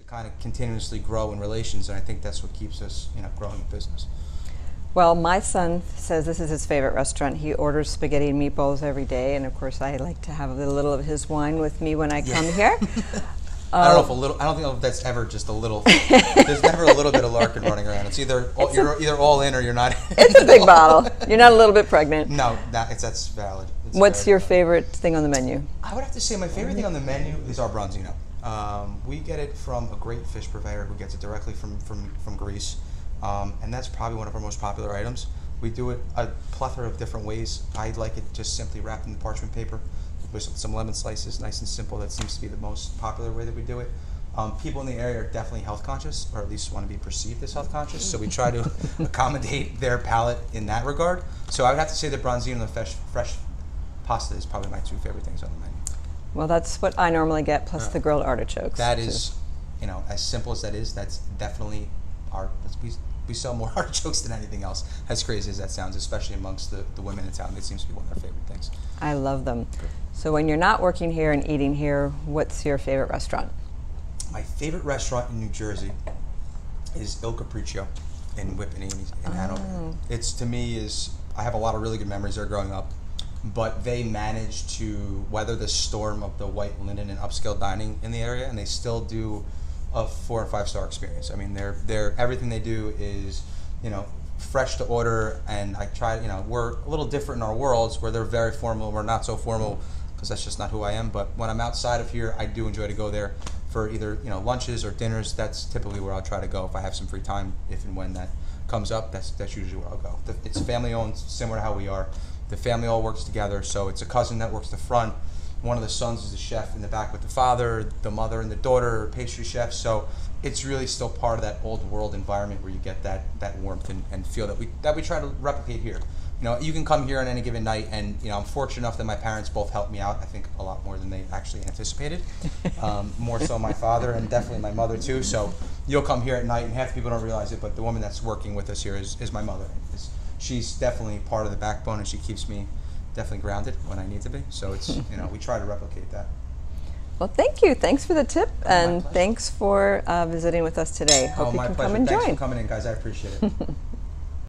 kind of continuously grow in relations, and I think that's what keeps us, growing in business. Well, my son says this is his favorite restaurant. He orders spaghetti and meatballs every day, and of course I like to have a little of his wine with me when I come here. I don't know if that's ever just a little. There's never a little bit of Larkin running around. It's either you're all in or you're not. It's a big bottle. You're not a little bit pregnant. No, that's valid. What's your favorite thing on the menu? I would have to say my favorite thing on the menu is our Bronzino. We get it from a great fish purveyor who gets it directly from Greece, and that's probably one of our most popular items. We do it a plethora of different ways. I like it just simply wrapped in the parchment paper with some lemon slices, nice and simple. That seems to be the most popular way that we do it. People in the area are definitely health conscious, or at least want to be perceived as health conscious, so we try to accommodate their palate in that regard. So I would have to say the Bronzino and the fresh pasta is probably my two favorite things on the menu. Well, that's what I normally get, plus the grilled artichokes. That is, as simple as that is, that's definitely we sell more artichokes than anything else, as crazy as that sounds, especially amongst the women in town. It seems to be one of their favorite things. I love them. So when you're not working here and eating here, what's your favorite restaurant? My favorite restaurant in New Jersey is Il Capriccio in Whippany in Hanover. It's, to me, I have a lot of really good memories there growing up, but they managed to weather the storm of the white linen and upscale dining in the area, and they still do a 4- and 5-star experience. I mean, they're everything they do is, fresh to order, and I try, we're a little different in our worlds where they're very formal, we're not so formal, because that's just not who I am. But when I'm outside of here, I do enjoy to go there for either, lunches or dinners. That's typically where I'll try to go if I have some free time, if and when that comes up. That's usually where I'll go. It's family owned, similar to how we are. The family all works together, so it's a cousin that works the front. One of the sons is the chef in the back with the father, the mother and the daughter are pastry chefs. So it's really still part of that old world environment where you get that warmth and feel that we try to replicate here. You can come here on any given night, and I'm fortunate enough that my parents both helped me out. I think a lot more than they actually anticipated. More so my father, and definitely my mother too. So you'll come here at night, and half the people don't realize it, but the woman that's working with us here is my mother. She's definitely part of the backbone, and she keeps me definitely grounded when I need to be. So it's we try to replicate that. Well, thank you. Thanks for the tip, and thanks for visiting with us today. Hope you can come and join. Thanks for coming in, guys. I appreciate it.